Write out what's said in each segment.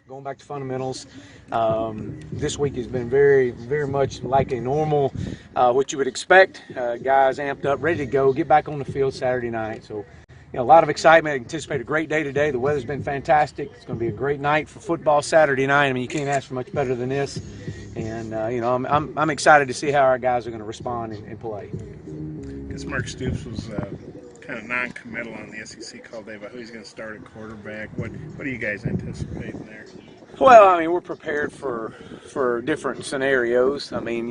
going back to fundamentals. This week has been very, very much like a normal, what you would expect. Guys amped up, ready to go, get back on the field Saturday night. So, a lot of excitement. Anticipate a great day today. The weather's been fantastic. It's going to be a great night for football Saturday night. I mean, you can't ask for much better than this. And I'm excited to see how our guys are going to respond and play. I guess Mark Stoops was kind of non-committal on the SEC call today about who he's going to start at quarterback. What are you guys anticipating there? Well, I mean, we're prepared for different scenarios. I mean,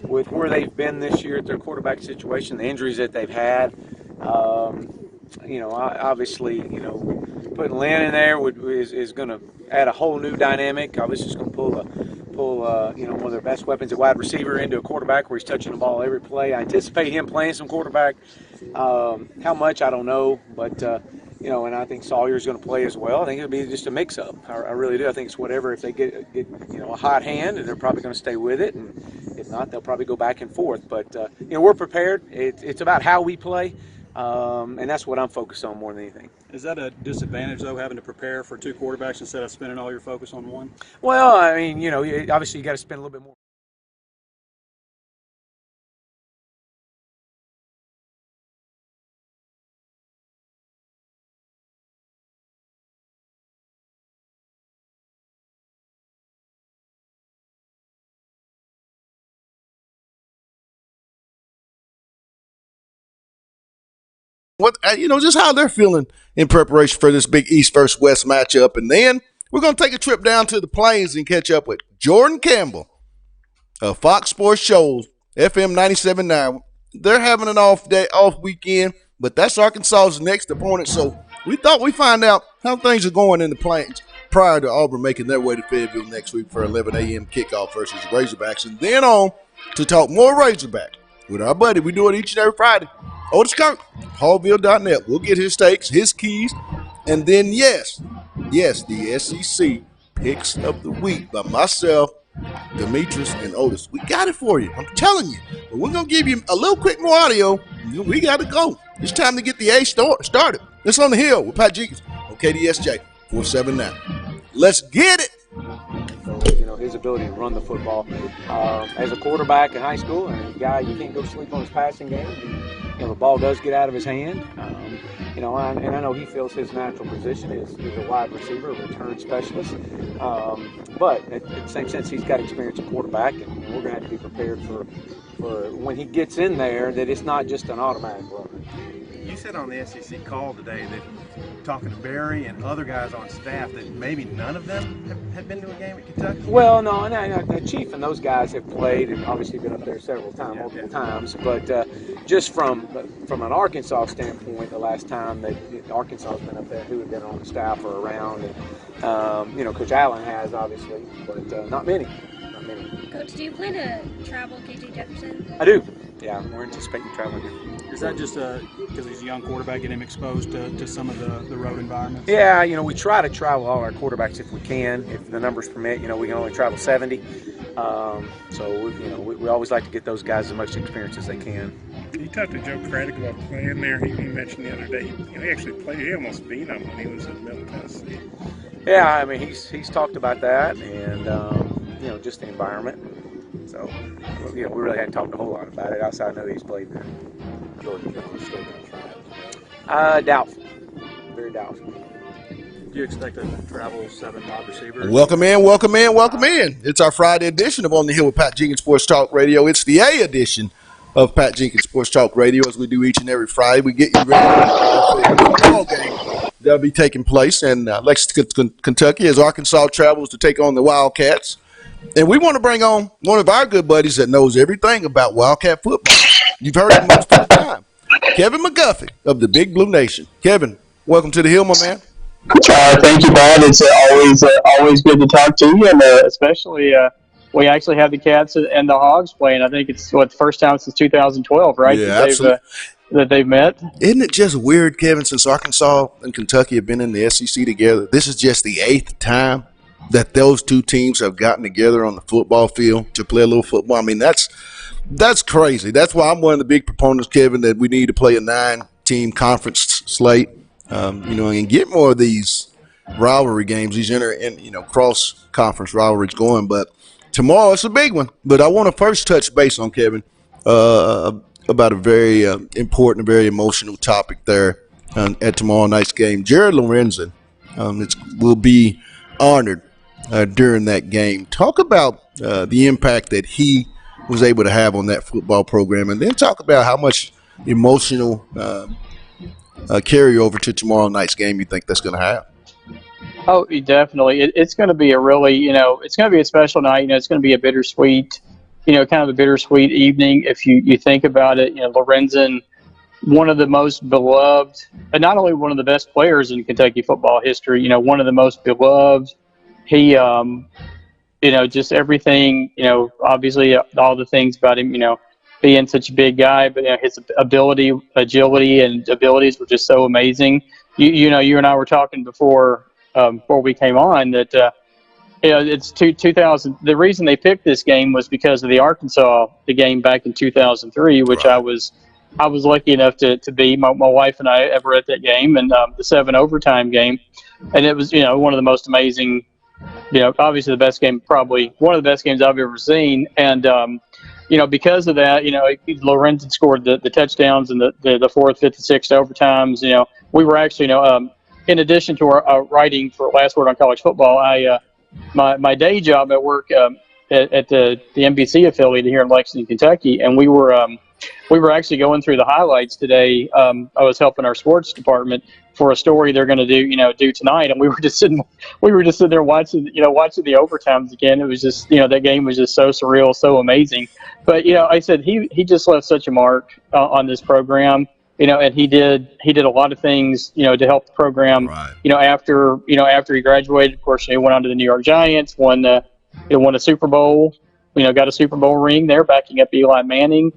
with where they've been this year at their quarterback situation, the injuries that they've had. Obviously, putting Lynn in there is going to add a whole new dynamic. Obviously, it's going to pull one of their best weapons at wide receiver into a quarterback where he's touching the ball every play. I anticipate him playing some quarterback. How much, I don't know, but and I think Sawyer's going to play as well. I think it'll be just a mix-up. I really do. I think it's whatever. If they get a hot hand, and they're probably going to stay with it, and if not, they'll probably go back and forth. But we're prepared. It's about how we play. And that's what I'm focused on more than anything. Is that a disadvantage, though, having to prepare for two quarterbacks instead of spending all your focus on one? Well, I mean, obviously you got to spend a little bit more. Just how they're feeling in preparation for this big East versus West matchup. And then we're going to take a trip down to the Plains and catch up with Jordan Campbell of Fox Sports Shows, FM 97.9. They're having an off weekend, but that's Arkansas's next opponent. So we thought we'd find out how things are going in the Plains prior to Auburn making their way to Fayetteville next week for 11 a.m. kickoff versus the Razorbacks. And then on to talk more Razorback with our buddy. We do it each and every Friday. Otis Kirk, Hallville.net. We'll get his takes, his keys, and then, yes, the SEC picks of the week by myself, Demetrius, and Otis. We got it for you. I'm telling you. But we're going to give you a little quick more audio. We got to go. It's time to get the A started. It's on the Hill with Pat Jenkins on KDSJ 479. Let's get it. His ability to run the football as a quarterback in high school, and a guy you can't go sleep on his passing game. The ball does get out of his hand, and I know he feels his natural position is a wide receiver, a return specialist. But in the same sense, he's got experience at quarterback, and we're going to have to be prepared for when he gets in there that it's not just an automatic run. You said on the SEC call today that talking to Barry and other guys on staff that maybe none of them had been to a game at Kentucky? Well, no, the Chief and those guys have played and obviously been up there multiple times. But just from an Arkansas standpoint, the last time that Arkansas has been up there, who had been on the staff or around, and Coach Allen has obviously, but not many. Coach, do you plan to travel KJ Jefferson? I do. Yeah, we're anticipating traveling. Is that just because he's a young quarterback, get him exposed to some of the road environments? Yeah, we try to travel all our quarterbacks if we can. If the numbers permit, we can only travel 70. So, we always like to get those guys as much experience as they can. You talked to Joe Craddock about playing there. He mentioned the other day he actually played. He almost beat him when he was in Middle Tennessee. Yeah, I mean he's talked about that and just the environment. So, we really hadn't talked a whole lot about it outside of know that he's played there. Doubtful. Very doubtful. Do you expect to travel 7 wide receivers? Welcome in. It's our Friday edition of On the Hill with Pat Jenkins Sports Talk Radio. It's the A edition of Pat Jenkins Sports Talk Radio, as we do each and every Friday. We get you ready for the ball game that'll be taking place in Lexington, Kentucky, as Arkansas travels to take on the Wildcats. And we want to bring on one of our good buddies that knows everything about Wildcat football. You've heard him most of the time. Kevin McGuffey of the Big Blue Nation. Kevin, welcome to the Hill, my man. Thank you, Bob. It's always good to talk to you, and especially we actually have the Cats and the Hogs playing. I think it's the first time since 2012, right? Yeah, absolutely. That they've met. Isn't it just weird, Kevin, since Arkansas and Kentucky have been in the SEC together, this is just the 8th time that those two teams have gotten together on the football field to play a little football. I mean, that's crazy. That's why I'm one of the big proponents, Kevin, that we need to play a 9-team conference slate, and get more of these rivalry games, these cross conference rivalries going. But tomorrow it's a big one. But I want to first touch base on Kevin about a very important, very emotional topic there at tomorrow night's game. Jared Lorenzen will be honored during that game. Talk about the impact that he was able to have on that football program, and then talk about how much emotional carryover to tomorrow night's game you think that's going to have. Oh, definitely. It's going to be a really, it's going to be a special night. It's going to be a bittersweet, kind of a bittersweet evening. If you think about it, Lorenzen, one of the most beloved, and not only one of the best players in Kentucky football history, one of the most beloved. He, just everything, obviously all the things about him, being such a big guy, but his agility and abilities were just so amazing. You and I were talking before we came on that it's 2000. The reason they picked this game was because of the game back in 2003, which Right. I was lucky enough to be. My wife and I ever at that game, and the 7 overtime game, and it was one of the most amazing. Obviously the best game, probably one of the best games I've ever seen, and because of that, Lorenzen scored the touchdowns and the fourth, fifth, and sixth overtimes. We were actually, in addition to our writing for Last Word on College Football, my day job at work at the NBC affiliate here in Lexington, Kentucky, and we were actually going through the highlights today. I was helping our sports department for a story they're going to do tonight, and we were just sitting there watching the overtimes again. It was just that game was just so surreal, so amazing. But I said he just left such a mark on this program. And he did a lot of things, to help the program. Right. After he graduated, of course, he went on to the New York Giants, won a Super Bowl, got a Super Bowl ring there, backing up Eli Manning.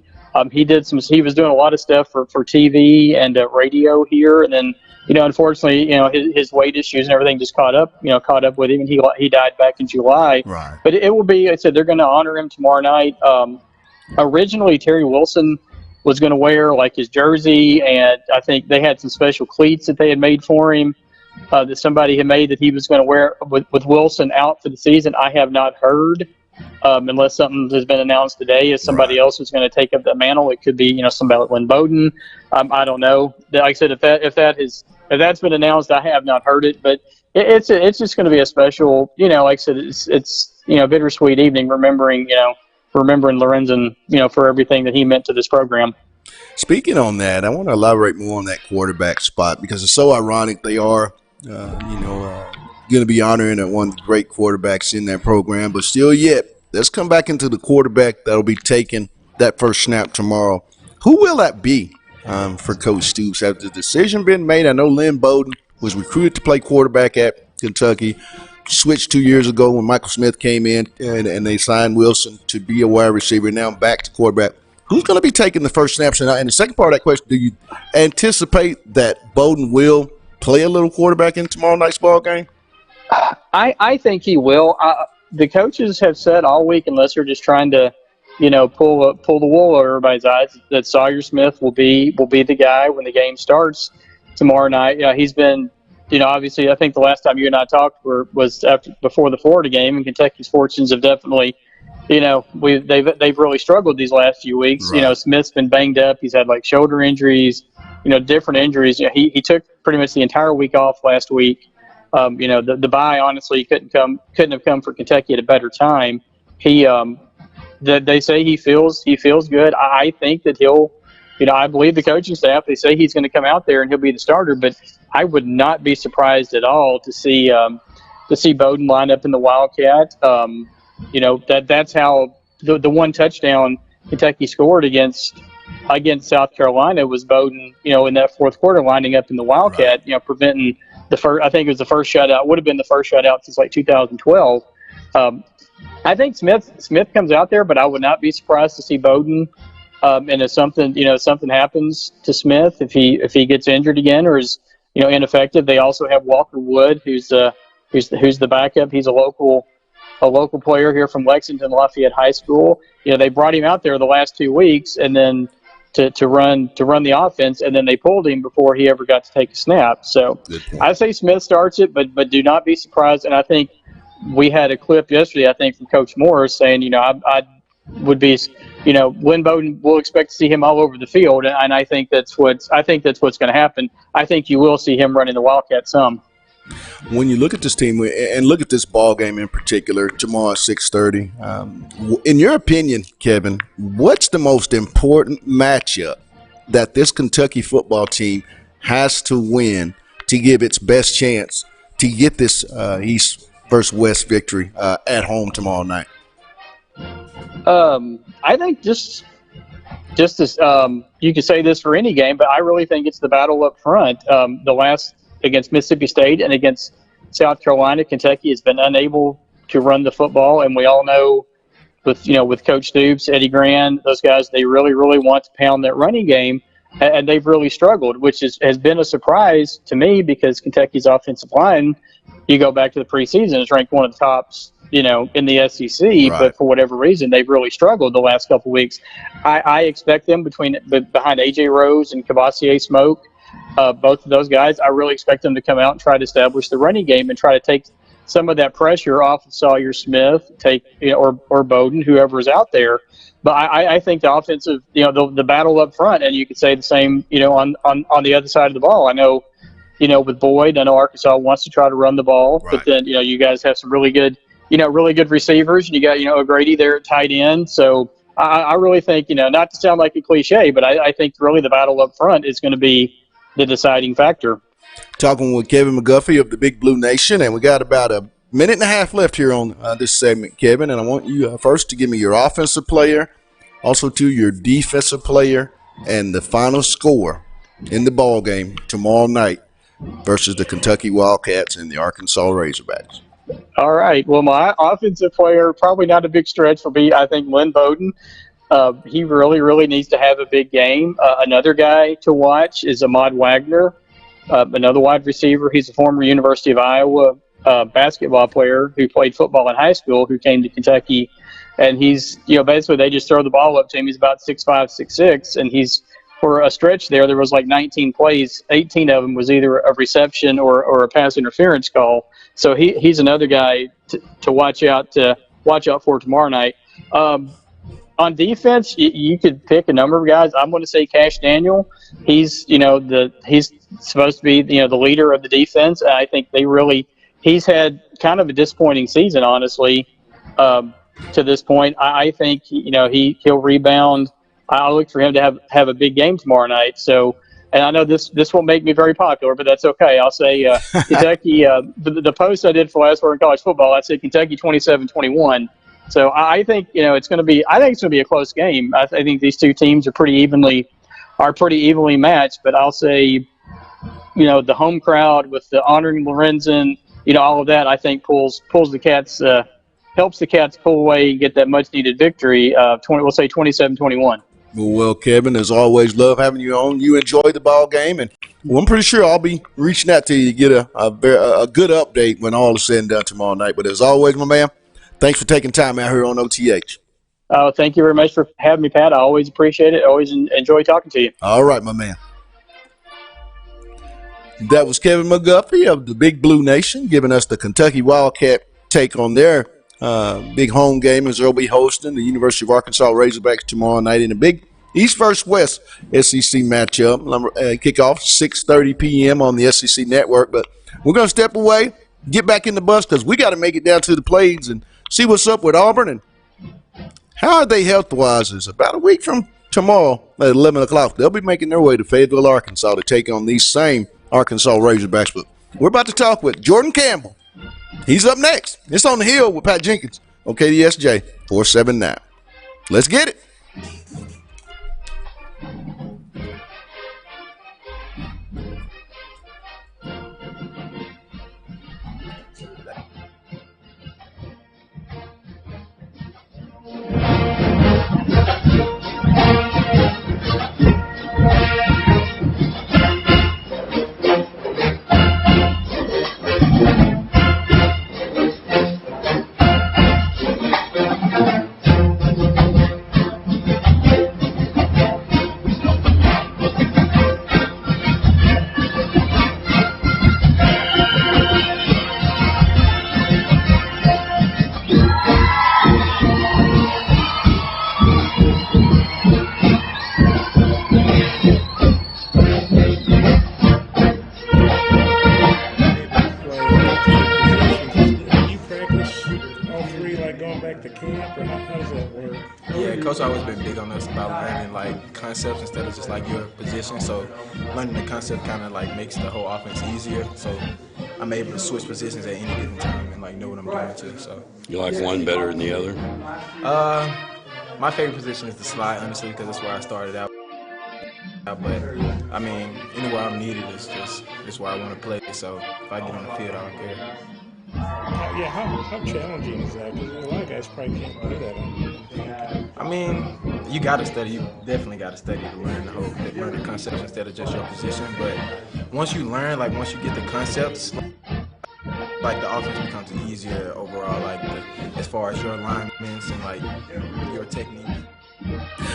He was doing a lot of stuff for TV and radio here, and then unfortunately, his weight issues and everything just caught up with him, and he died back in July. Right. But it will be, I said, they're going to honor him tomorrow night. Originally, Terry Wilson was going to wear like his jersey, and I think they had some special cleats that they had made for him that somebody had made that he was going to wear with Wilson out for the season. I have not heard, unless something has been announced today, if somebody else is going to take up that mantle. It could be somebody like Lynn Bowden. I don't know. Like I said, if that's been announced, I have not heard it, but it's just going to be a special. Like I said, it's bittersweet evening remembering Lorenzen, for everything that he meant to this program. Speaking on that, I want to elaborate more on that quarterback spot because it's so ironic. They are, going to be honoring one of the great quarterbacks in that program, but still yet, let's come back into the quarterback that'll be taking that first snap tomorrow. Who will that be for Coach Stoops? Has the decision been made? I know Lynn Bowden was recruited to play quarterback at Kentucky, switched 2 years ago when Michael Smith came in and they signed Wilson to be a wide receiver. Now back to quarterback. Who's going to be taking the first snaps? And the second part of that question, do you anticipate that Bowden will play a little quarterback in tomorrow night's ball game? I think he will. The coaches have said all week, unless they're just trying to, pull the wool over everybody's eyes, that Sawyer Smith will be the guy when the game starts tomorrow night. He's been, obviously, I think the last time you and I talked was before the Florida game, and Kentucky's fortunes have definitely, they've really struggled these last few weeks. Right. Smith's been banged up. He's had like shoulder injuries, different injuries. He took pretty much the entire week off last week. The bye honestly couldn't have come for Kentucky at a better time. They say he feels good. I think that he'll, I believe the coaching staff. They say he's going to come out there and he'll be the starter. But I would not be surprised at all to see Bowden line up in the Wildcat. That's how the one touchdown Kentucky scored against South Carolina was Bowden. In that fourth quarter, lining up in the Wildcat. Right. Preventing the first. I think it was the first shutout. Would have been the first shutout since like 2012. I think Smith comes out there, but I would not be surprised to see Bowden. And if something happens to Smith, if he gets injured again or is ineffective, they also have Walker Wood, who's the backup. He's a local player here from Lexington Lafayette High School. They brought him out there the last 2 weeks, and then to run the offense, and then they pulled him before he ever got to take a snap. So I say Smith starts it, but do not be surprised. And I think we had a clip yesterday, I think, from Coach Morris saying, I would be, Lynn Bowden, we'll expect to see him all over the field, and I think that's what's going to happen. I think you will see him running the Wildcat some. When you look at this team and look at this ball game in particular, tomorrow at 6:30, in your opinion, Kevin, what's the most important matchup that this Kentucky football team has to win to give its best chance to get this East versus West victory at home tomorrow night? I think just as you could say this for any game, but I really think it's the battle up front. The last against Mississippi State and against South Carolina, Kentucky has been unable to run the football, and we all know with Coach Stoops, Eddie Gran, those guys, they really, really want to pound that running game, and they've really struggled, which has been a surprise to me because Kentucky's offensive line, you go back to the preseason, is ranked one of the tops, in the SEC, right. But for whatever reason, they've really struggled the last couple of weeks. I expect them behind A.J. Rose and Cavassier Smoke, both of those guys, I really expect them to come out and try to establish the running game and try to take some of that pressure off of Sawyer Smith, or Bowden, whoever is out there. But I think the offensive, the battle up front, and you could say the same, on the other side of the ball. I know, with Boyd, I know Arkansas wants to try to run the ball, right. But then, you guys have some really good receivers, and you got, O'Grady there at tight end. So I really think, not to sound like a cliche, but I think really the battle up front is going to be the deciding factor. Talking with Kevin McGuffey of the Big Blue Nation, and we got about a minute and a half left here on this segment, Kevin, and I want you first to give me your offensive player, also to your defensive player, and the final score in the ball game tomorrow night versus the Kentucky Wildcats and the Arkansas Razorbacks. All right. Well, my offensive player, probably not a big stretch, will be, I think, Lynn Bowden. He really, really needs to have a big game. Another guy to watch is Ahmad Wagner, another wide receiver. He's a former University of Iowa basketball player who played football in high school, who came to Kentucky. And he's, basically they just throw the ball up to him. He's about 6'5", 6'6", and he's, for a stretch there was like 19 plays. 18 of them was either a reception or a pass interference call. So he's another guy to watch out for tomorrow night. On defense, you could pick a number of guys. I'm going to say Cash Daniel. He's he's supposed to be the leader of the defense. I think he's had kind of a disappointing season, honestly, to this point. I think he'll rebound. I look for him to have a big game tomorrow night. So, and I know this won't make me very popular, but that's okay. I'll say Kentucky. The post I did for last word in college football, I said Kentucky 27-21. So I think it's going to be. I think it's going to be a close game. I think these two teams are pretty evenly matched. But I'll say, the home crowd with the honoring Lorenzen, all of that, I think pulls the Cats, helps the Cats pull away and get that much needed victory. We'll say 27-21. Well, Kevin, as always, love having you on. You enjoy the ball game, and I'm pretty sure I'll be reaching out to you to get a good update when all is said and done tomorrow night. But as always, my man, thanks for taking time out here on OTH. Thank you very much for having me, Pat. I always appreciate it. Always enjoy talking to you. All right, my man. That was Kevin McGuffey of the Big Blue Nation giving us the Kentucky Wildcat take on their big home game as they'll be hosting the University of Arkansas Razorbacks tomorrow night in a big East versus West SEC matchup. Kickoff 6:30 p.m. on the SEC Network. But we're going to step away, get back in the bus because we got to make it down to the Plains and see what's up with Auburn and how are they health-wise. It's about a week from tomorrow at 11 o'clock. They'll be making their way to Fayetteville, Arkansas to take on these same Arkansas Razorbacks. But we're about to talk with Jordan Campbell. He's up next. It's On the Hill with Pat Jenkins on KDSJ 479. Let's get it. Coach always been big on us about learning like concepts instead of just like your position. So learning the concept kind of like makes the whole offense easier. So I'm able to switch positions at any given time and like know what I'm doing too. So You like one better than the other? My favorite position is the slide, honestly, because that's where I started out. But I mean, anywhere I'm needed is where I want to play. So if I get on the field, I don't care. How challenging is that? Because a lot of guys probably can't do that. I mean, you got to study. You definitely got to study to learn the concepts instead of just your position. But once you learn, like once you get the concepts, like the offense becomes easier overall. Like as far as your alignments and like your technique.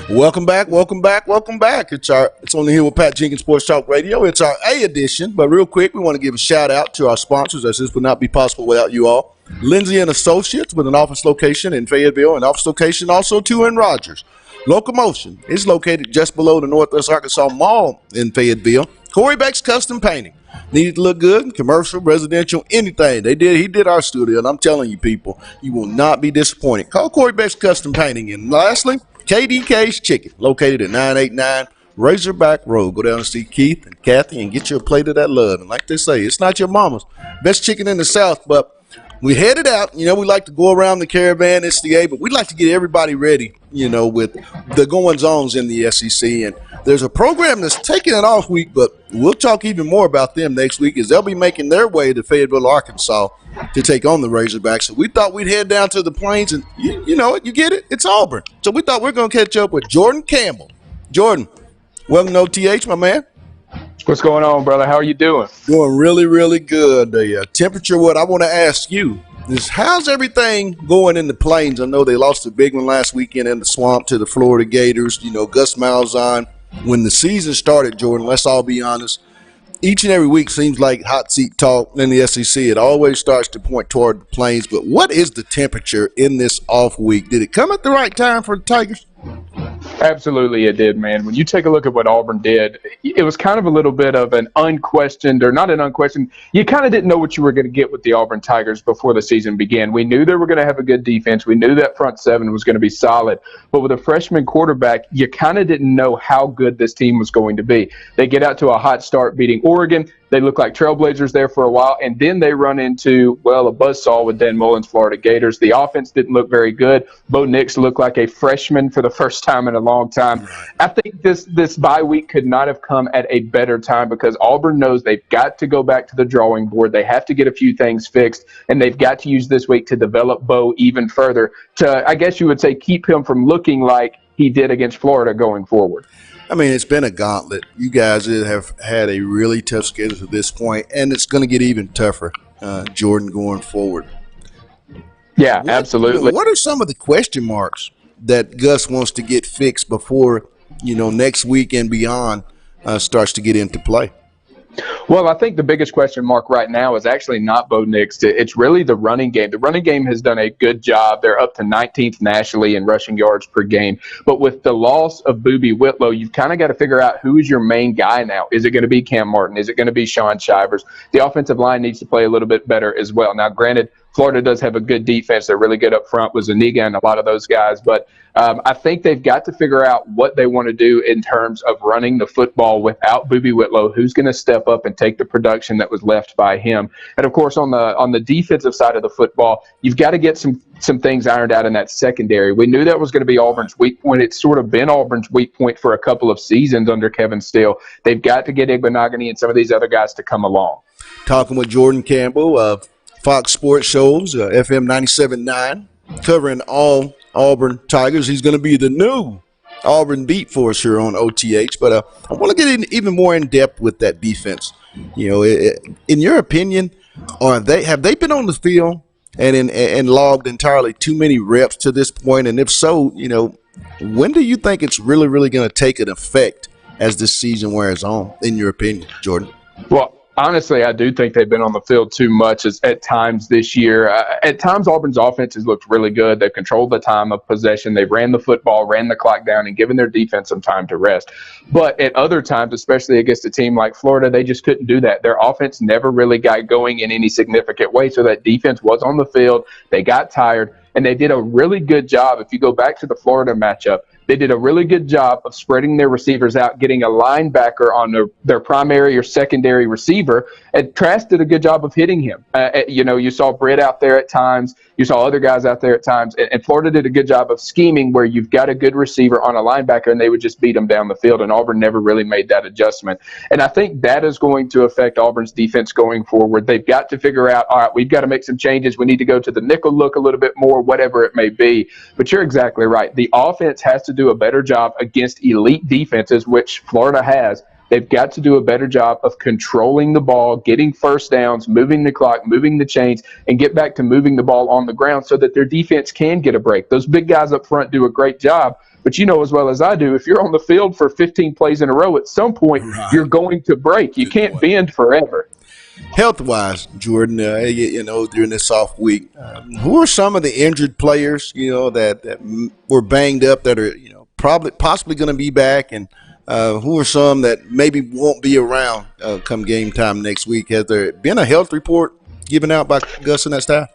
Welcome back. It's on the Hill with Pat Jenkins Sports Talk Radio. It's our A edition, but real quick, we want to give a shout out to our sponsors, as this would not be possible without you all. Lindsay and Associates, with an office location in Fayetteville and office location also too in Rogers. Locomotion is located just below the Northwest Arkansas Mall in Fayetteville. Corey Beck's Custom Painting. Needed to look good, commercial, residential, anything. He did our studio, and I'm telling you people, you will not be disappointed. Call Corey Beck's Custom Painting. And lastly, KDK's Chicken, located at 989 Razorback Road. Go down and see Keith and Kathy and get you a plate of that love. And like they say, it's not your mama's best chicken in the South, but we headed out. We like to go around the caravan SDA, but we'd like to get everybody ready, with the goings-ons in the SEC. And there's a program that's taking an off week, but we'll talk even more about them next week as they'll be making their way to Fayetteville, Arkansas to take on the Razorbacks. So we thought we'd head down to the Plains, and you know it, you get it, it's Auburn. So we thought we're going to catch up with Jordan Campbell. Jordan, welcome to OTH, my man. What's going on, brother? How are you doing? Doing really, really good. The temperature, what I want to ask you is, how's everything going in the Plains? I know they lost a big one last weekend in the Swamp to the Florida Gators. Gus Malzahn. When the season started, Jordan, let's all be honest, each and every week seems like hot seat talk in the SEC. It always starts to point toward the Plains. But what is the temperature in this off week? Did it come at the right time for the Tigers? Absolutely it did, man. When you take a look at what Auburn did, it was kind of a little bit of an unquestioned, or not an unquestioned, you kind of didn't know what you were going to get with the Auburn Tigers before the season began. We knew they were going to have a good defense. We knew that front seven was going to be solid. But with a freshman quarterback, you kind of didn't know how good this team was going to be. They get out to a hot start beating Oregon. They look like trailblazers there for a while, and then they run into, a buzzsaw with Dan Mullen's Florida Gators. The offense didn't look very good. Bo Nix looked like a freshman for the first time in a long time. I think this bye week could not have come at a better time because Auburn knows they've got to go back to the drawing board. They have to get a few things fixed, and they've got to use this week to develop Bo even further to, I guess you would say, keep him from looking like he did against Florida going forward. I mean, it's been a gauntlet. You guys have had a really tough schedule to this point, and it's going to get even tougher, Jordan, going forward. Yeah, absolutely. What are some of the question marks that Gus wants to get fixed before, next week and beyond starts to get into play? Well, I think the biggest question mark right now is actually not Bo Nix. It's really the running game. The running game has done a good job. They're up to 19th nationally in rushing yards per game. But with the loss of Boobie Whitlow, you've kind of got to figure out who is your main guy now. Is it going to be Cam Martin? Is it going to be Sean Shivers? The offensive line needs to play a little bit better as well. Now, granted, Florida does have a good defense. They're really good up front with Zuniga and a lot of those guys. But I think they've got to figure out what they want to do in terms of running the football without Boobie Whitlow. Who's going to step up and take the production that was left by him? And, of course, on the defensive side of the football, you've got to get some things ironed out in that secondary. We knew that was going to be Auburn's weak point. It's sort of been Auburn's weak point for a couple of seasons under Kevin Steele. They've got to get Igbenogany and some of these other guys to come along. Talking with Jordan Campbell of Fox Sports Shows, FM 97.9, covering all Auburn Tigers. He's going to be the new Auburn beat for us here on OTH. But I want to get even more in depth with that defense. In your opinion, have they been on the field and logged entirely too many reps to this point? And if so, when do you think it's really, really going to take an effect as this season wears on, in your opinion, Jordan? Well, honestly, I do think they've been on the field too much at times this year. At times, Auburn's offense has looked really good. They've controlled the time of possession. They've ran the football, ran the clock down, and given their defense some time to rest. But at other times, especially against a team like Florida, they just couldn't do that. Their offense never really got going in any significant way, so that defense was on the field. They got tired. and they did a really good job. If you go back to the Florida matchup, they did a really good job of spreading their receivers out, getting a linebacker on their primary or secondary receiver, and Trask did a good job of hitting him. You saw Britt out there at times. You saw other guys out there at times. And Florida did a good job of scheming where you've got a good receiver on a linebacker, and they would just beat them down the field, and Auburn never really made that adjustment. And I think that is going to affect Auburn's defense going forward. They've got to figure out, all right, we've got to make some changes. We need to go to the nickel look a little bit more, whatever it may be. But you're exactly right. The offense has to do a better job against elite defenses, which Florida has. They've got to do a better job of controlling the ball, getting first downs, moving the clock, moving the chains, and get back to moving the ball on the ground so that their defense can get a break. Those big guys up front do a great job, but you know as well as I do, if you're on the field for 15 plays in a row, at some point you're going to break. You can't bend forever. Health-wise, Jordan, during this off week, who are some of the injured players, that were banged up that are, possibly going to be back, and who are some that maybe won't be around come game time next week? Has there been a health report given out by Gus and that staff?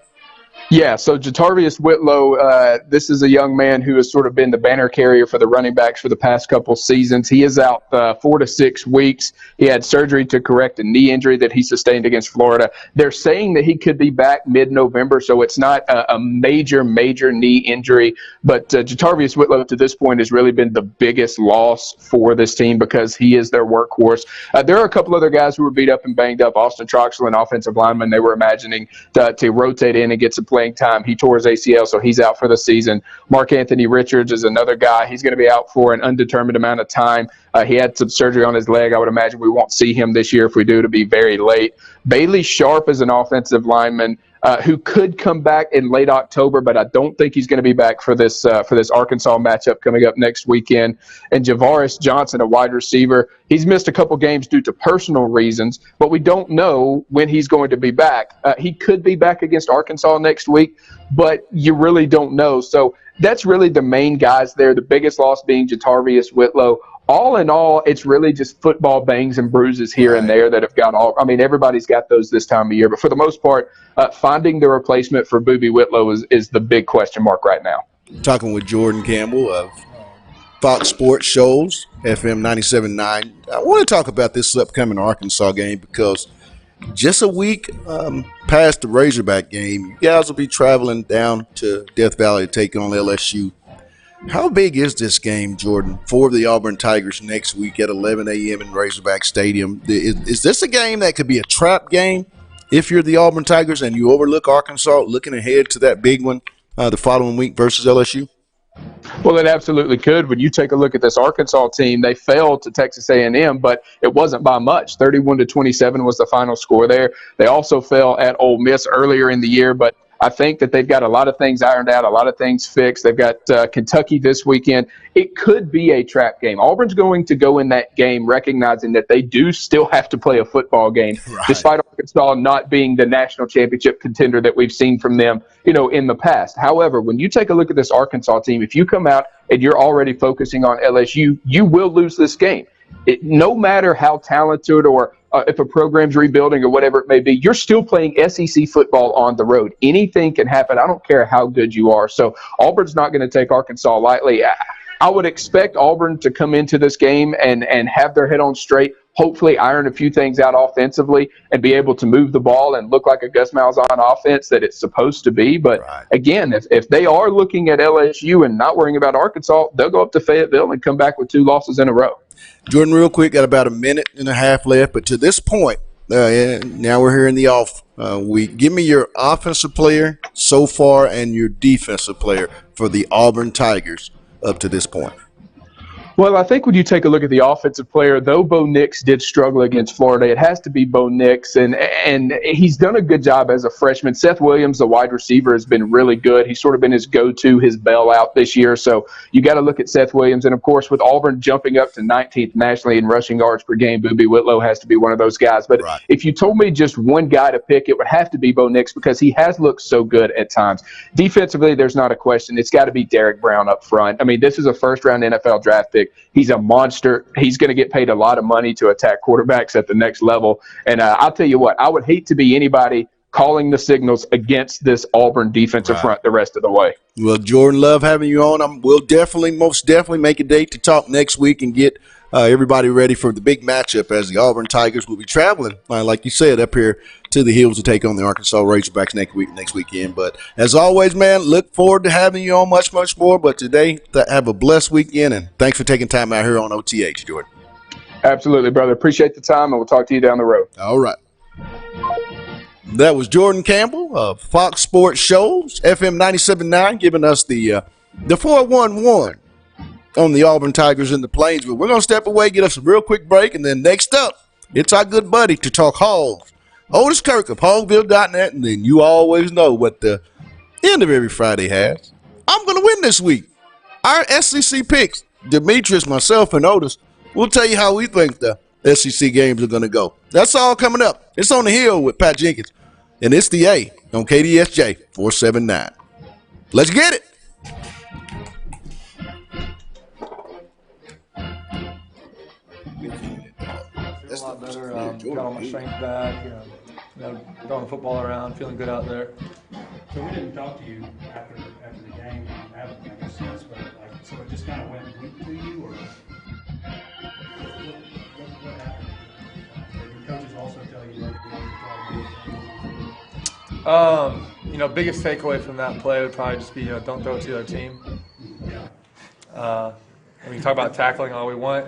Yeah, so Jatarvius Whitlow, this is a young man who has sort of been the banner carrier for the running backs for the past couple seasons. He is out 4 to 6 weeks. He had surgery to correct a knee injury that he sustained against Florida. They're saying that he could be back mid-November, so it's not a major knee injury. But Jatarvius Whitlow to this point has really been the biggest loss for this team because he is their workhorse. There are a couple other guys who were beat up and banged up. Austin Troxel, an offensive lineman, they were imagining to rotate in and get some playing time. He tore his ACL, so he's out for the season. Mark Anthony Richards is another guy. He's going to be out for an undetermined amount of time. He had some surgery on his leg. I would imagine we won't see him this year. If we do, it'll be very late. Bailey Sharp is an offensive lineman who could come back in late October, but I don't think he's going to be back for this Arkansas matchup coming up next weekend. And Javaris Johnson, a wide receiver, he's missed a couple games due to personal reasons, but we don't know when he's going to be back. He could be back against Arkansas next week, but you really don't know. So that's really the main guys there, the biggest loss being Jatarvius Whitlow. All in all, it's really just football bangs and bruises here and there that have got all. I mean, everybody's got those this time of year, but for the most part, finding the replacement for Boobie Whitlow is the big question mark right now. Talking with Jordan Campbell of Fox Sports Shows, FM 97.9. I want to talk about this upcoming Arkansas game because just a week past the Razorback game, you guys will be traveling down to Death Valley to take on LSU. How big is this game, Jordan, for the Auburn Tigers next week at 11 a.m. in Razorback Stadium? Is this a game that could be a trap game if you're the Auburn Tigers and you overlook Arkansas, looking ahead to that big one the following week versus LSU? Well, it absolutely could. When you take a look at this Arkansas team, they failed to Texas A&M, but it wasn't by much. 31-27 was the final score there. They also fell at Ole Miss earlier in the year, but I think that they've got a lot of things ironed out, a lot of things fixed. They've got Kentucky this weekend. It could be a trap game. Auburn's going to go in that game recognizing that they do still have to play a football game, despite Arkansas not being the national championship contender that we've seen from them, in the past. However, when you take a look at this Arkansas team, if you come out and you're already focusing on LSU, you will lose this game. No matter how talented or if a program's rebuilding or whatever it may be, you're still playing SEC football on the road. Anything can happen. I don't care how good you are. So Auburn's not going to take Arkansas lightly. I would expect Auburn to come into this game and have their head on straight, hopefully iron a few things out offensively and be able to move the ball and look like a Gus Malzahn offense that it's supposed to be. But again, if they are looking at LSU and not worrying about Arkansas, they'll go up to Fayetteville and come back with 2 losses in a row. Jordan, real quick, got about a minute and a half left, but to this point, now we're here in the off week. Give me your offensive player so far and your defensive player for the Auburn Tigers up to this point. Well, I think when you take a look at the offensive player, though Bo Nix did struggle against Florida, it has to be Bo Nix, and he's done a good job as a freshman. Seth Williams, the wide receiver, has been really good. He's sort of been his go-to, his bailout this year. So you got to look at Seth Williams. And, of course, with Auburn jumping up to 19th nationally in rushing yards per game, Boobie Whitlow has to be one of those guys. But if you told me just one guy to pick, it would have to be Bo Nix because he has looked so good at times. Defensively, there's not a question. It's got to be Derek Brown up front. I mean, this is a first-round NFL draft pick. He's a monster. He's going to get paid a lot of money to attack quarterbacks at the next level. And I'll tell you what, I would hate to be anybody calling the signals against this Auburn defensive front the rest of the way. Well, Jordan, love having you on. We'll most definitely make a date to talk next week and get everybody ready for the big matchup as the Auburn Tigers will be traveling, like you said, up here to the Hills to take on the Arkansas Razorbacks next weekend. But as always, man, look forward to having you on much, much more. But today, have a blessed weekend, and thanks for taking time out here on OTH, Jordan. Absolutely, brother. Appreciate the time, and we'll talk to you down the road. All right. That was Jordan Campbell of Fox Sports Shows, FM 97.9, giving us the 411 on the Auburn Tigers in the Plains. But we're going to step away, get us a real quick break, and then next up, it's our good buddy to talk Hogs. Otis Kirk of Hogville.net, and then you always know what the end of every Friday has. I'm going to win this week. Our SEC picks, Demetrius, myself, and Otis, we'll tell you how we think the SEC games are going to go. That's all coming up. It's On the Hill with Pat Jenkins, and it's the A on KDSJ 479. Let's get it. A lot better. Got all my strength back. Throwing the football around, feeling good out there. So we didn't talk to you after the game. I haven't, I guess, since, but so it just kind of went weak to you, or what happened? Did your coaches also tell you biggest takeaway from that play would probably just be, don't throw it to the other team. We can talk about tackling all we want.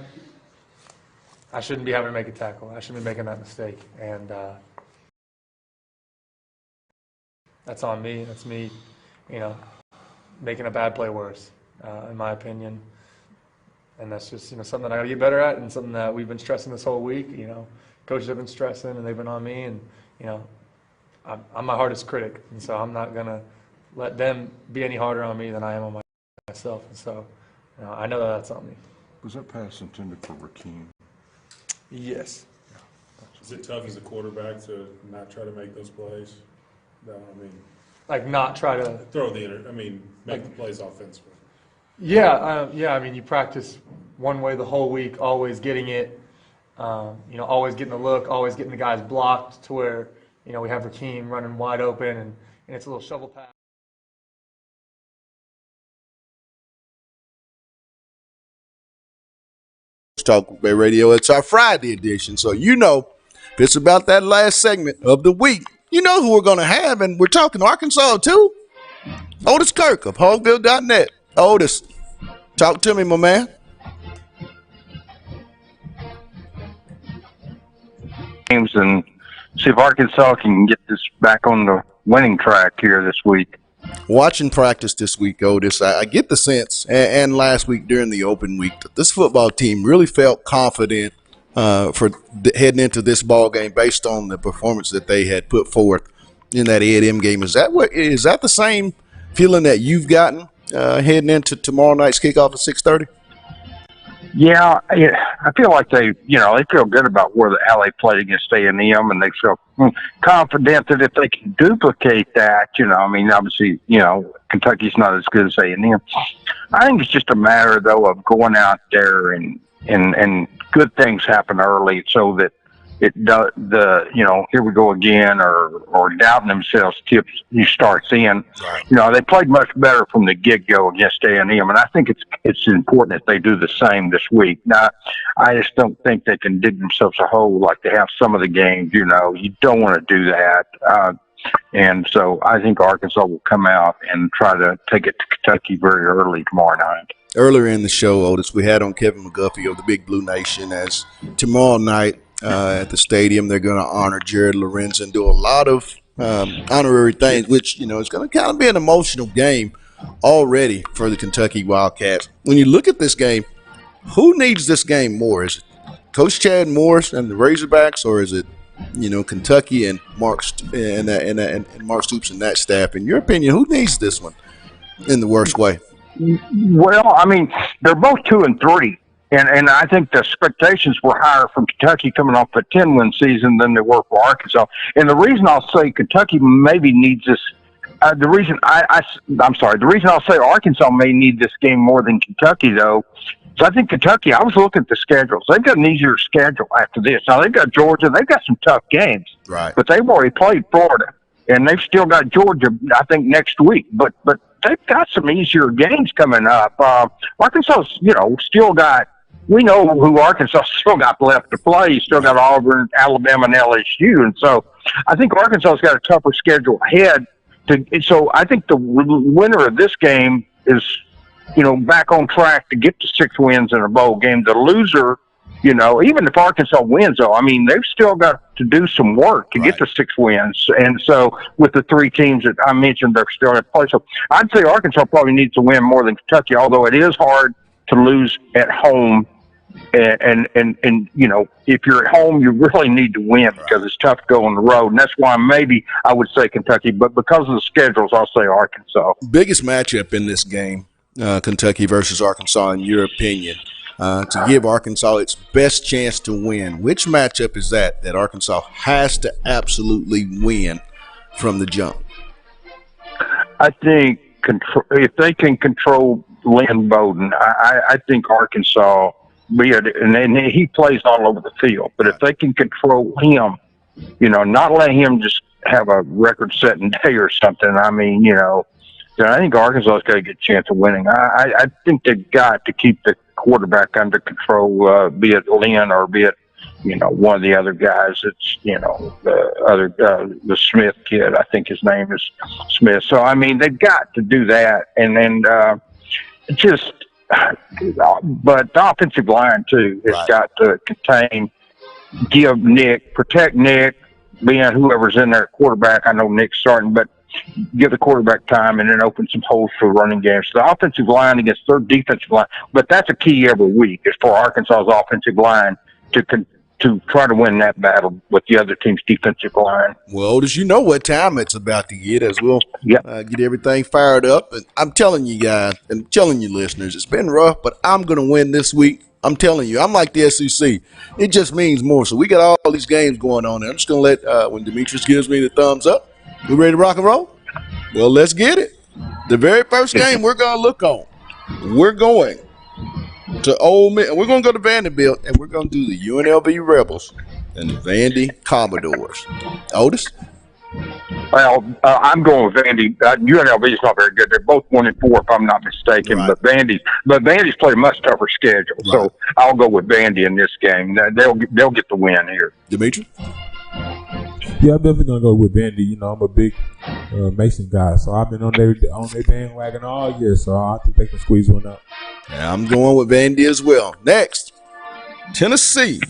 I shouldn't be having to make a tackle. I shouldn't be making that mistake. And that's on me. That's me, making a bad play worse, in my opinion. And that's just, something that I got to get better at, and something that we've been stressing this whole week. Coaches have been stressing, and they've been on me. And, I'm my hardest critic. And so I'm not going to let them be any harder on me than I am on myself. And so I know that's on me. Was that pass intended for Rakeem? Yes. Is it tough as a quarterback to not try to make those plays? No, Not try to make the plays offensively. Yeah. You practice one way the whole week, always getting it. Always getting the look, always getting the guys blocked to where we have Rakeem running wide open, and it's a little shovel pass. Talk Bay Radio. It's our Friday edition. So if it's about that last segment of the week, you know who we're going to have, and we're talking Arkansas too. Otis Kirk of Hogville.net. Otis, talk to me, my man. Games and see if Arkansas can get this back on the winning track here this week. Watching practice this week, Otis, I get the sense, and last week during the open week, that this football team really felt confident for heading into this ball game based on the performance that they had put forth in that A&M game. Is that the same feeling that you've gotten heading into tomorrow night's kickoff at 6:30? Yeah, I feel like they feel good about how they played against A&M, and they feel confident that if they can duplicate that, obviously, Kentucky's not as good as A&M. I think it's just a matter, though, of going out there and good things happen early so that here we go again, or doubting themselves you start seeing. They played much better from the get-go against A&M, and I think it's important that they do the same this week. Now, I just don't think they can dig themselves a hole like they have some of the games. You don't want to do that. And so I think Arkansas will come out and try to take it to Kentucky very early tomorrow night. Earlier in the show, Otis, we had on Kevin McGuffey of the Big Blue Nation, as tomorrow night at the stadium they're going to honor Jared Lorenzen and do a lot of honorary things, which, is going to kind of be an emotional game already for the Kentucky Wildcats. When you look at this game, who needs this game more? Is it Coach Chad Morris and the Razorbacks, or is it, Kentucky and Mark Mark Stoops and that staff? In your opinion, who needs this one in the worst way? Well, they're both 2-3. And I think the expectations were higher from Kentucky coming off a 10-win season than they were for Arkansas. And the reason I'll say Kentucky maybe needs this, the reason I'll say Arkansas may need this game more than Kentucky, though, is I think Kentucky, I was looking at the schedules. They've got an easier schedule after this. Now, they've got Georgia. They've got some tough games. Right. But they've already played Florida. and they've still got Georgia, I think, next week. But they've got some easier games coming up. Arkansas, still got. We know who Arkansas still got left to play. You still got Auburn, Alabama, and LSU, and so I think Arkansas's got a tougher schedule ahead. So I think the winner of this game is, back on track to get to 6 wins in a bowl game. The loser, even if Arkansas wins, though, I mean, they've still got to do some work to get to 6 wins. And so with the 3 teams that I mentioned, they're still at play. So I'd say Arkansas probably needs to win more than Kentucky, although it is hard to lose at home. And if you're at home, you really need to win because it's tough to go on the road. And that's why maybe I would say Kentucky. But because of the schedules, I'll say Arkansas. Biggest matchup in this game, Kentucky versus Arkansas, in your opinion, to give Arkansas its best chance to win. Which matchup is that Arkansas has to absolutely win from the jump? I think if they can control Lynn Bowden, I think Arkansas – and he plays all over the field. But if they can control him, not let him just have a record-setting day or something. I mean, I think Arkansas's got a good chance of winning. I think they've got to keep the quarterback under control, be it Lynn or be it, one of the other guys. It's the Smith kid. I think his name is Smith. So I mean, they've got to do that, and then just. But the offensive line, too, has got to protect Nick, being whoever's in there at quarterback. I know Nick's starting, but give the quarterback time and then open some holes for running games. So the offensive line against their defensive line, but that's a key every week is for Arkansas's offensive line to try to win that battle with the other team's defensive line. Well, Otis, you know what time it's about to get as we'll get everything fired up. And I'm telling you guys and telling you listeners, it's been rough, but I'm going to win this week. I'm telling you, I'm like the SEC. It just means more. So we got all these games going on. And I'm just going to let, when Demetrius gives me the thumbs up, we ready to rock and roll? Well, let's get it. The very first game we're going to look on, we're going to Ole Miss. We're going to go to Vanderbilt, and we're going to do the UNLV Rebels and the Vandy Commodores. Otis? Well, I'm going with Vandy. UNLV is not very good. They're both 1-4, if I'm not mistaken. Right. But Vandy's played a much tougher schedule. Right. So I'll go with Vandy in this game. They'll get the win here. Dimitri? Yeah, I'm definitely gonna go with Vandy. I'm a big Mason guy, so I've been on their bandwagon all year. So I think they can squeeze one out. Yeah, I'm going with Vandy as well. Next, Tennessee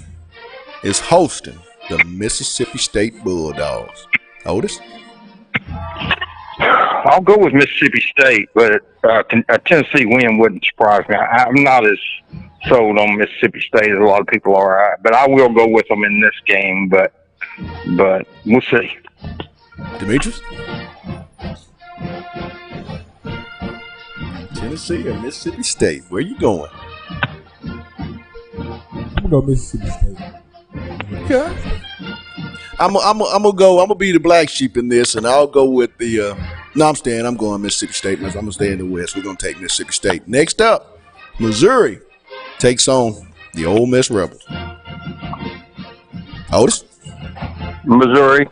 is hosting the Mississippi State Bulldogs. Otis? I'll go with Mississippi State, but a Tennessee win wouldn't surprise me. I'm not as sold on Mississippi State as a lot of people are, but I will go with them in this game, but we'll see. Demetrius? Tennessee or Mississippi State? Where you going? I'm gonna go Mississippi State. Okay. I'm gonna be the black sheep in this, and I'll go with the. I'm going Mississippi State. I'm gonna stay in the West. We're gonna take Mississippi State. Next up, Missouri takes on the Ole Miss Rebels. Otis? Missouri.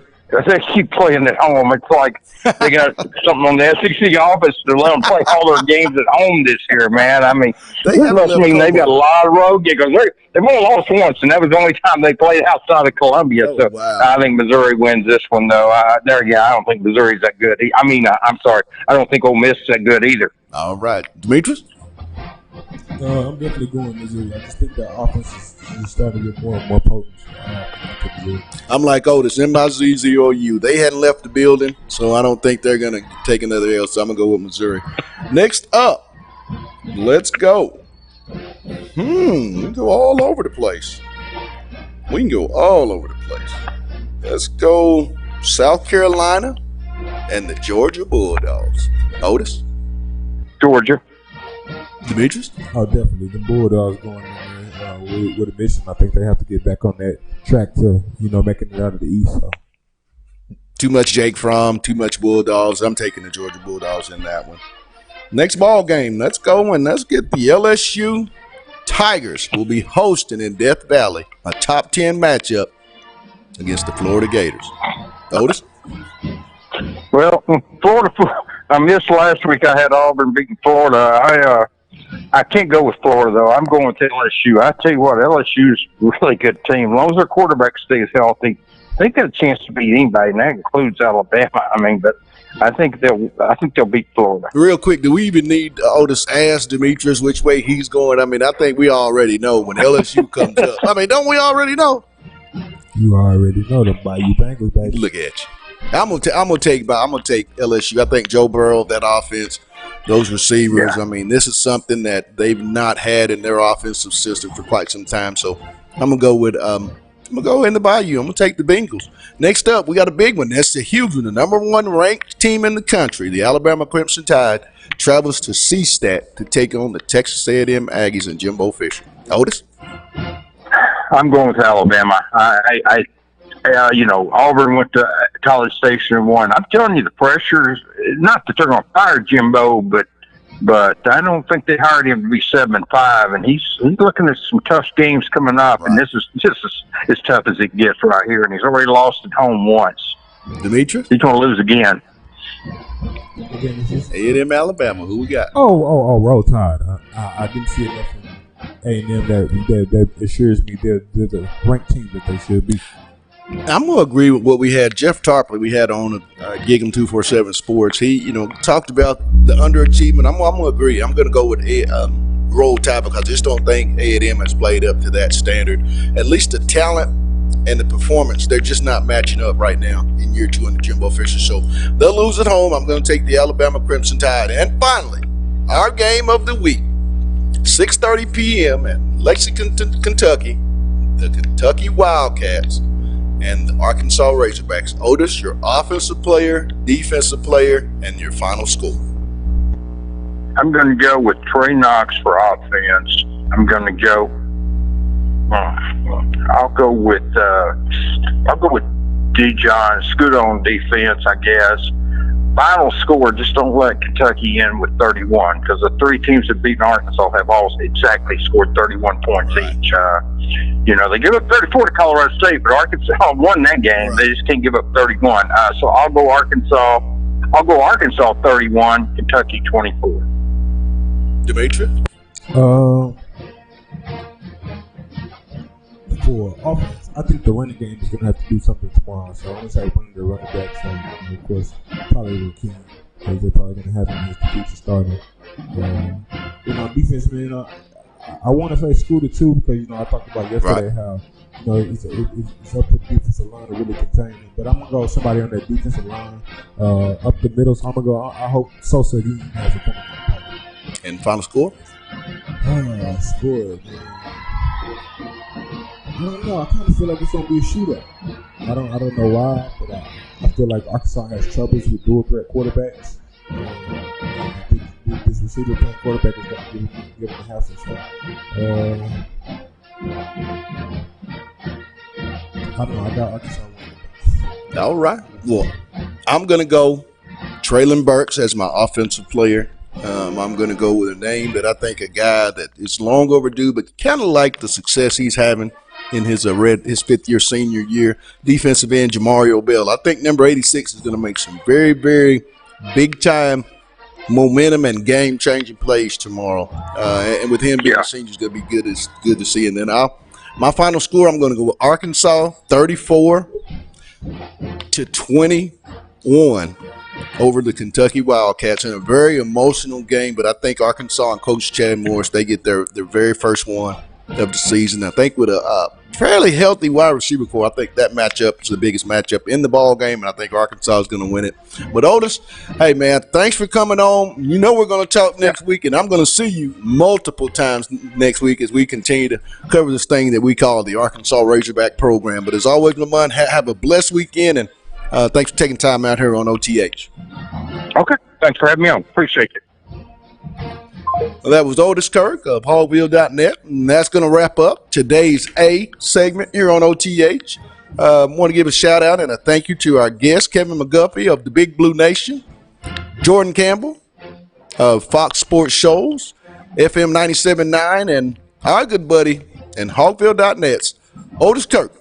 They keep playing at home. It's like they got something on the SEC office to let them play all their games at home this year, man. I mean, they've got a lot of road games. They've only lost once, and that was the only time they played outside of Columbia. So wow. I think Missouri wins this one, though. I don't think Missouri's that good. I'm sorry. I don't think Ole Miss is that good either. All right. Demetrius? I'm definitely going Missouri. I just think that offense is starting to get more and more potent. I'm like Otis, MIZZ or you. They hadn't left the building, so I don't think they're going to take another L, so I'm going to go with Missouri. Next up, let's go. We can go all over the place. Let's go South Carolina and the Georgia Bulldogs. Otis? Georgia. Demetrius? Oh, definitely. The Bulldogs going in there with a mission. I think they have to get back on that track to, making it out of the East. So. Too much Jake Fromm, too much Bulldogs. I'm taking the Georgia Bulldogs in that one. Next ball game, let's go and let's get the LSU Tigers will be hosting in Death Valley a top 10 matchup against the Florida Gators. Otis? Well, Florida. I missed last week. I had Auburn beating Florida. I can't go with Florida though. I'm going with LSU. I tell you what, LSU's a really good team. As long as their quarterback stays healthy, they got a chance to beat anybody, and that includes Alabama. I mean, but I think they'll beat Florida. Real quick, do we even need Otis ask Demetrius which way he's going? I mean, I think we already know when LSU comes up. I mean, don't we already know? You already know them Bayou Bengals, baby. Look at you. I'm gonna take LSU. I think Joe Burrow, that offense, those receivers. Yeah. I mean, this is something that they've not had in their offensive system for quite some time. So I'm gonna go with I'm gonna go in the Bayou. I'm gonna take the Bengals. Next up, we got a big one. That's a huge one. The number 1 ranked team in the country, the Alabama Crimson Tide, travels to C-Stat to take on the Texas A&M Aggies and Jimbo Fisher. Otis? I'm going with Alabama. Auburn went to College Station and won. I'm telling you, the pressure, not that they're going to fire Jimbo, but I don't think they hired him to be 7-5, and he's looking at some tough games coming up, right. And this is as tough as it gets right here, and he's already lost at home once. Demetrius? He's going to lose again. A&M Alabama. Who we got? Roll Tide. I didn't see enough from A&M that assures me they're the ranked team that they should be. I'm going to agree with what we had. Jeff Tarpley, we had on Gig'em 247 Sports. He, talked about the underachievement. I'm going to agree. I'm going to go with Roll Tide because I just don't think A&M has played up to that standard. At least the talent and the performance, they're just not matching up right now in year 2 under Jimbo Fisher. So they'll lose at home. I'm going to take the Alabama Crimson Tide. And finally, our game of the week, 6:30 p.m. at Lexington, Kentucky, the Kentucky Wildcats and the Arkansas Razorbacks. Otis, your offensive player, defensive player, and your final score. I'm going to go with Trey Knox for offense. I'm going to go. I'll go with Dijon. Scoot on defense, I guess. Final score, just don't let Kentucky in with 31 because the 3 teams that beat Arkansas have all exactly scored 31 points each. They give up 34 to Colorado State, but Arkansas won that game. Right. They just can't give up 31. So I'll go Arkansas. I'll go Arkansas 31, Kentucky 24. Demetrius? For offense, I think the running game is going to have to do something tomorrow. So I'm going to say one of the running backs, and of course, probably Rakim, because they're probably going to have him as the future starter. Defense, man, I want to say Scooter too, because I talked about yesterday how it's up to the defensive line to really contain him. But I'm gonna go with somebody on that defensive line up the middle. So I'm gonna go. I hope Sosa again has a coming. And final score? Score, man. I don't know. I kind of feel like it's gonna be a shootout. I don't know why, but I feel like Arkansas has troubles with dual threat quarterbacks. I think this receiver playing quarterback is going to give him a house and stuff. I don't know. I got Arkansas winning. All right. Well, I'm going to go Traylon Burks as my offensive player. I'm going to go with a name that I think a guy that is long overdue, but kind of like the success he's having in his 5th year senior year. Defensive end Jamario Bell. I think number 86 is going to make some very, very big time momentum and game changing plays tomorrow. And with him being a senior, it's going to be good to see. And then my final score, I'm going to go with Arkansas 34-21 over the Kentucky Wildcats in a very emotional game. But I think Arkansas and Coach Chad Morris, they get their very first one of the season. I think with a fairly healthy wide receiver core, I think that matchup is the biggest matchup in the ball game, and I think Arkansas is going to win it. But Otis, hey man, thanks for coming on. We're going to talk next week, and I'm going to see you multiple times next week as we continue to cover this thing that we call the Arkansas Razorback program. But as always, Lamont, have a blessed weekend, and thanks for taking time out here on OTH. Okay, thanks for having me on. Appreciate it. Well, that was Otis Kirk of hogville.net, and that's going to wrap up today's A segment here on OTH. Want to give a shout out and a thank you to our guest, Kevin McGuffey of the Big Blue Nation, Jordan Campbell of Fox Sports Shows, FM 97.9, and our good buddy and hogville.net's Otis Kirk.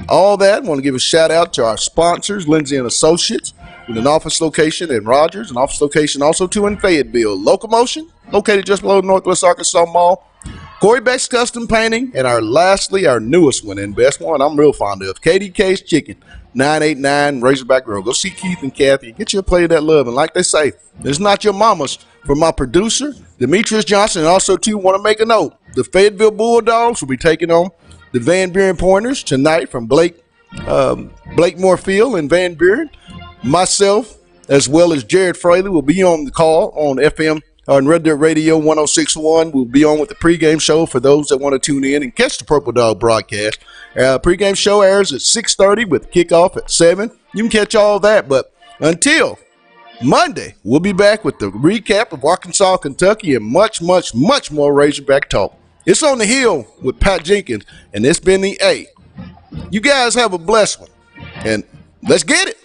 all that, I want to give a shout out to our sponsors, Lindsay and Associates, with an office location in Rogers, an office location also too in Fayetteville. Locomotion, located just below Northwest Arkansas Mall. Corey Beck's Custom Painting, and lastly, our newest one and best one I'm real fond of, KDK's Chicken, 989 Razorback Road. Go see Keith and Kathy. Get you a plate of that love. And like they say, it's not your mama's. For my producer, Demetrius Johnson, and also, too, want to make a note. The Fayetteville Bulldogs will be taking on the Van Buren Pointers tonight from Blake Moorfield and Van Buren. Myself, as well as Jared Fraley, will be on the call on FM on Red Dirt Radio 106.1. We'll be on with the pregame show for those that want to tune in and catch the Purple Dog broadcast. Pregame show airs at 6:30 with kickoff at 7. You can catch all that, but until Monday, we'll be back with the recap of Arkansas, Kentucky, and much, much, much more Razorback talk. It's On the Hill with Pat Jenkins, and it's been the A. You guys have a blessed one, and let's get it.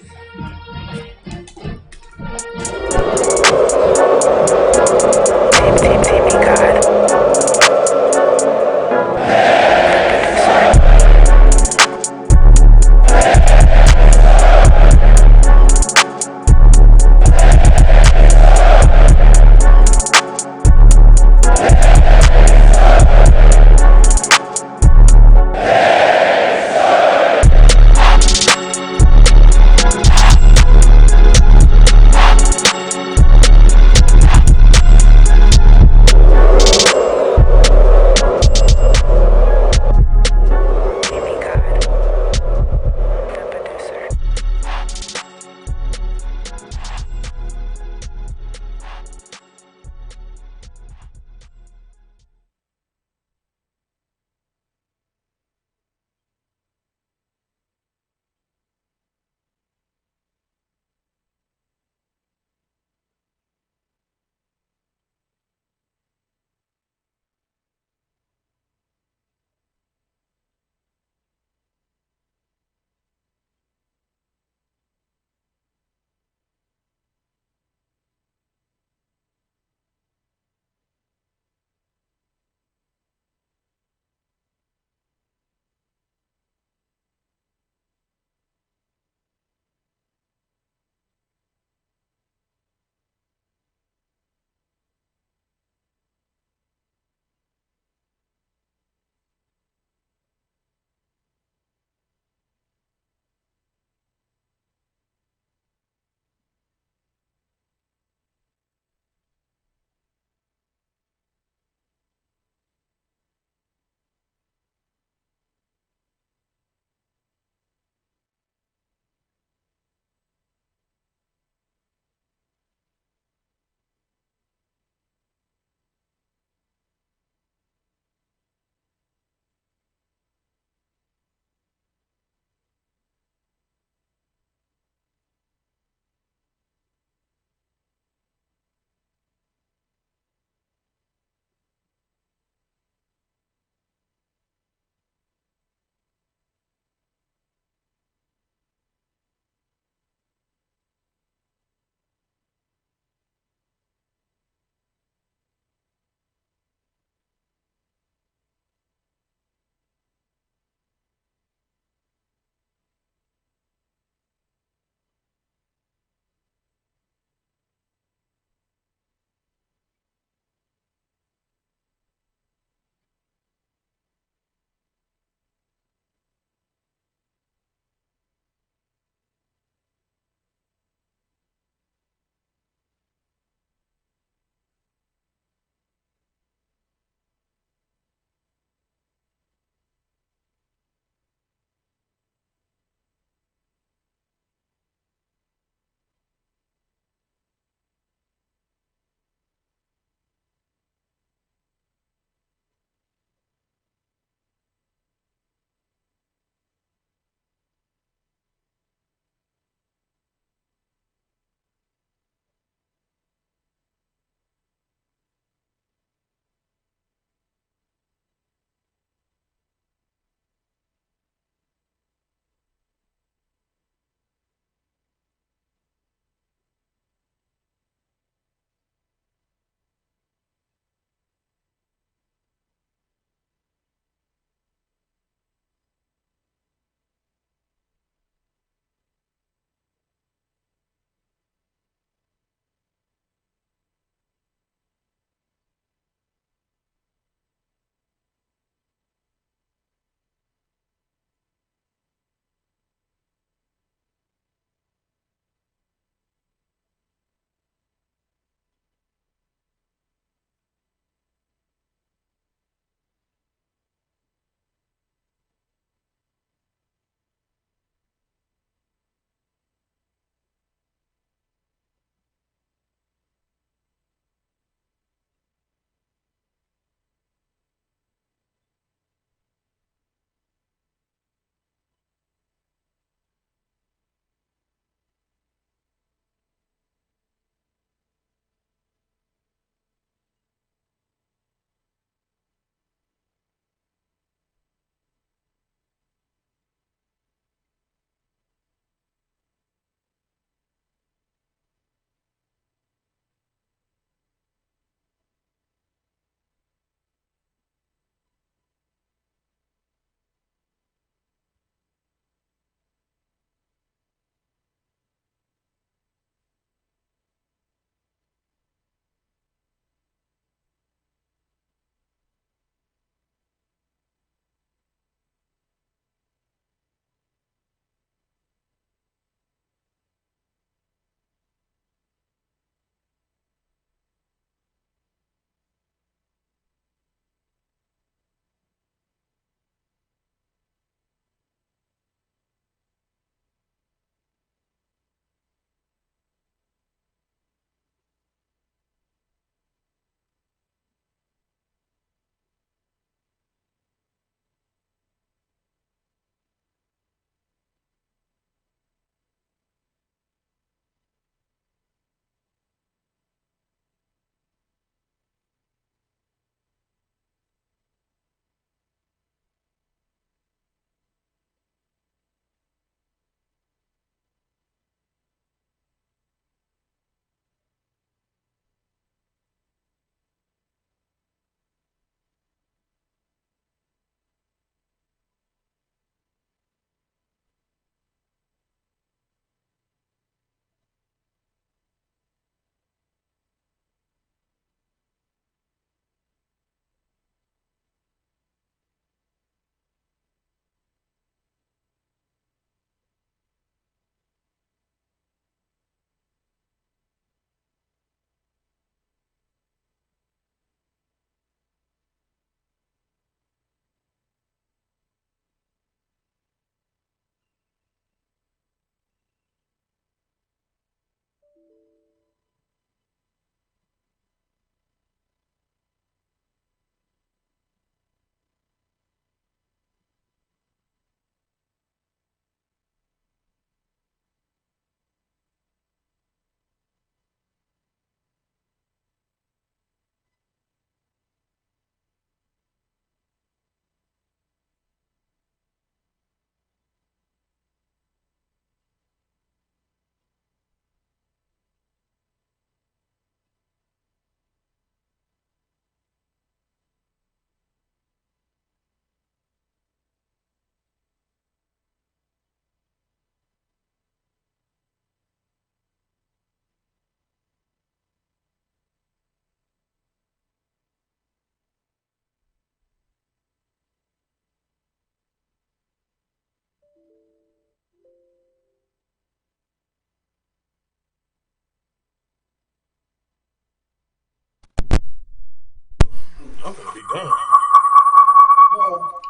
I'm gonna be done.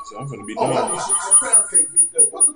So I'm gonna be Oh, done. that was pound cake beat up. What's the